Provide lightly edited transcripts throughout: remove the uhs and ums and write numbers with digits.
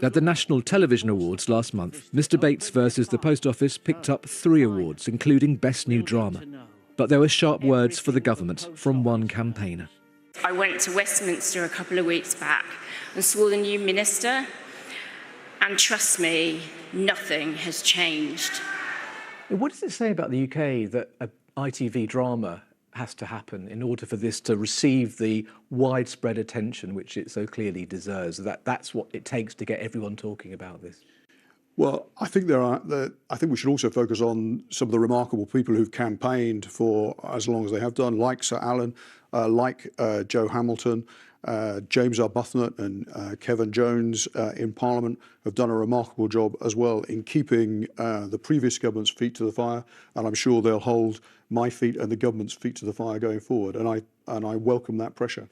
At the National Television Awards last month, Mr Bates versus the Post Office picked up 3 awards, including Best New Drama. But there were sharp words for the government from one campaigner. I went to Westminster a couple of weeks back and saw the new minister, and trust me, nothing has changed. What does it say about the UK that an ITV drama has to happen in order for this to receive the widespread attention which it so clearly deserves? That's what it takes to get everyone talking about this. Well, I think I think we should also focus on some of the remarkable people who've campaigned for as long as they have done, like Sir Alan, like Joe Hamilton, James Arbuthnot and Kevin Jones in Parliament have done a remarkable job as well in keeping the previous government's feet to the fire, and I'm sure they'll hold my feet and the government's feet to the fire going forward, and I welcome that pressure.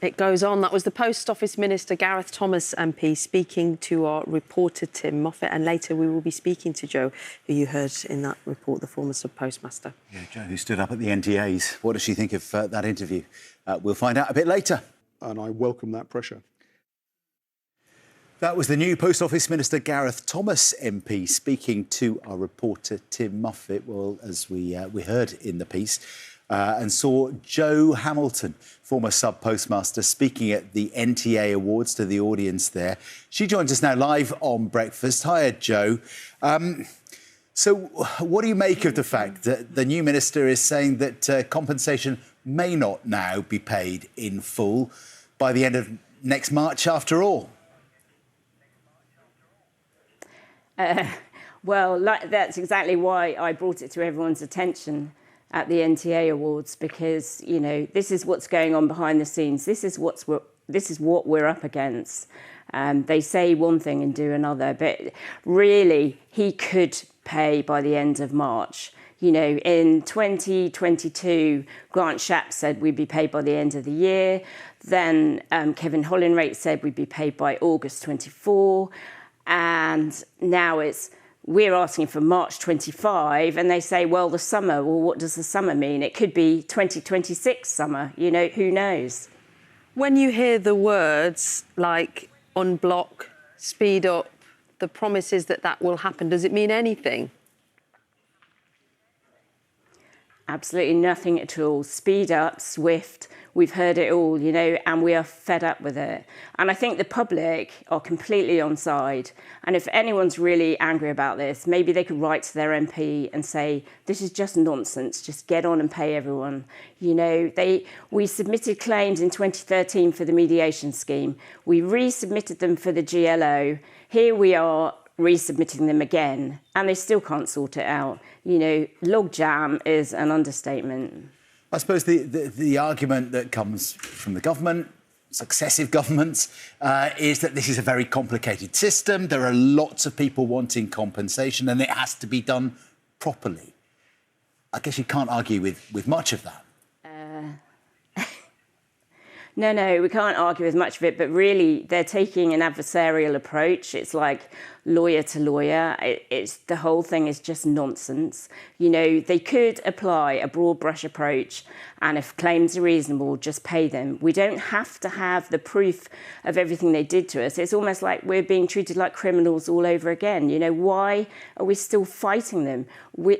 It goes on. That was the Post Office Minister Gareth Thomas MP speaking to our reporter Tim Moffat, and later we will be speaking to Joe, who you heard in that report, the former sub-postmaster. Yeah, Joe, who stood up at the NTAs. What does she think of that interview? We'll find out a bit later. And I welcome that pressure. That was the new Post Office Minister Gareth Thomas MP speaking to our reporter Tim Moffat. Well, as we heard in the piece, and saw Joe Hamilton, former sub-postmaster, speaking at the NTA Awards to the audience there. She joins us now live on Breakfast. Hiya, Joe. So what do you make of the fact that the new minister is saying that compensation may not now be paid in full by the end of next March after all? Well, that's exactly why I brought it to everyone's attention at the NTA Awards, because, you know, this is what's going on behind the scenes. This is what we're up against. They say one thing and do another, but really he could pay by the end of March. You know, in 2022, Grant Shapps said we'd be paid by the end of the year. Then Kevin Hollinrate said we'd be paid by August 24. And now we're asking for March 25, and they say, well, the summer, well, what does the summer mean? It could be 2026 summer, you know, who knows? When you hear the words like unblock, speed up, the promises that will happen, does it mean anything? Absolutely nothing at all. Speed up, swift, we've heard it all, you know, and we are fed up with it. And I think the public are completely on side. And if anyone's really angry about this, maybe they could write to their MP and say, this is just nonsense, just get on and pay everyone. You know, we submitted claims in 2013 for the mediation scheme. We resubmitted them for the GLO. Here we are resubmitting them again, and they still can't sort it out. You know, logjam is an understatement. I suppose the argument that comes from the government, successive governments, is that this is a very complicated system. There are lots of people wanting compensation and it has to be done properly. I guess you can't argue with much of that. No, we can't argue with much of it, but really they're taking an adversarial approach. It's like lawyer to lawyer. The whole thing is just nonsense. You know, they could apply a broad brush approach, and if claims are reasonable, just pay them. We don't have to have the proof of everything they did to us. It's almost like we're being treated like criminals all over again. You know, why are we still fighting them?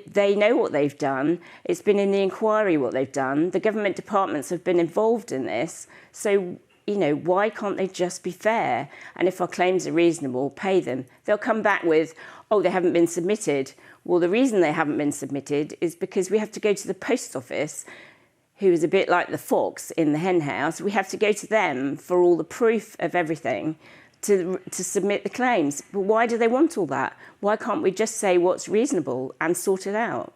They know what they've done. It's been in the inquiry what they've done. The government departments have been involved in this. So, you know, why can't they just be fair? And if our claims are reasonable, pay them. They'll come back with, oh, they haven't been submitted. Well, the reason they haven't been submitted is because we have to go to the post office, who is a bit like the fox in the hen house. We have to go to them for all the proof of everything to submit the claims. But why do they want all that? Why can't we just say what's reasonable and sort it out?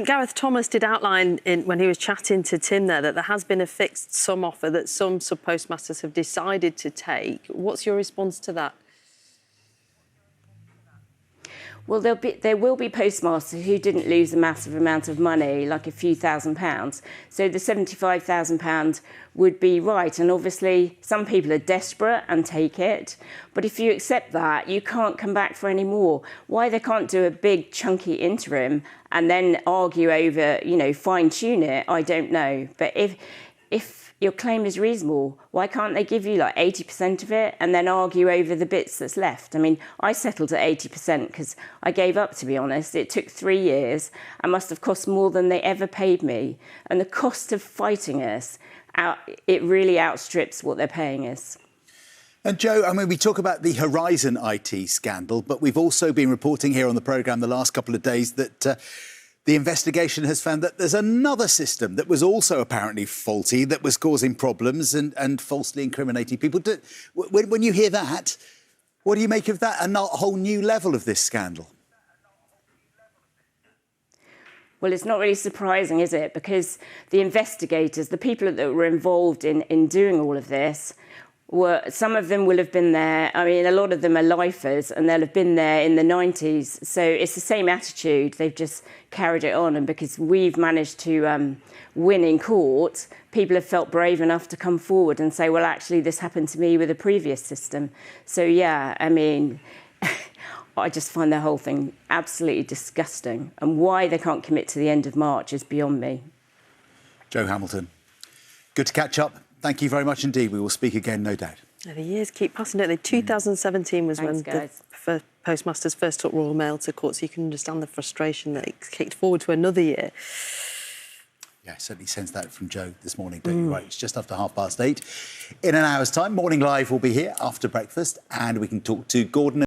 Gareth Thomas did outline when he was chatting to Tim there that there has been a fixed sum offer that some sub-postmasters have decided to take. What's your response to that? Well, there will be postmasters who didn't lose a massive amount of money, like a few £1,000s. So the £75,000 would be right. And obviously, some people are desperate and take it. But if you accept that, you can't come back for any more. Why they can't do a big, chunky interim and then argue over, you know, fine-tune it, I don't know. But if your claim is reasonable. Why can't they give you like 80% of it and then argue over the bits that's left? I mean, I settled at 80% because I gave up, to be honest. It took 3 years and must have cost more than they ever paid me. And the cost of fighting us, it really outstrips what they're paying us. And Joe, I mean, we talk about the Horizon IT scandal, but we've also been reporting here on the programme the last couple of days that the investigation has found that there's another system that was also apparently faulty, that was causing problems and falsely incriminating people. When you hear that, what do you make of that? A whole new level of this scandal? Well, it's not really surprising, is it? Because the investigators, the people that were involved in doing all of this, some of them will have been there. I mean, a lot of them are lifers and they'll have been there in the 90s. So it's the same attitude. They've just carried it on. And because we've managed to win in court, people have felt brave enough to come forward and say, well, actually, this happened to me with a previous system. So, yeah, I mean, I just find the whole thing absolutely disgusting. And why they can't commit to the end of March is beyond me. Joe Hamilton, good to catch up. Thank you very much indeed. We will speak again, no doubt. The years keep passing, don't they? 2017 was when the postmasters first took Royal Mail to court, so you can understand the frustration that it's kicked forward to another year. Yeah, certainly sense that from Joe this morning, don't you? Right, it's just after 8:30. In an hour's time, Morning Live will be here after breakfast, and we can talk to Gordon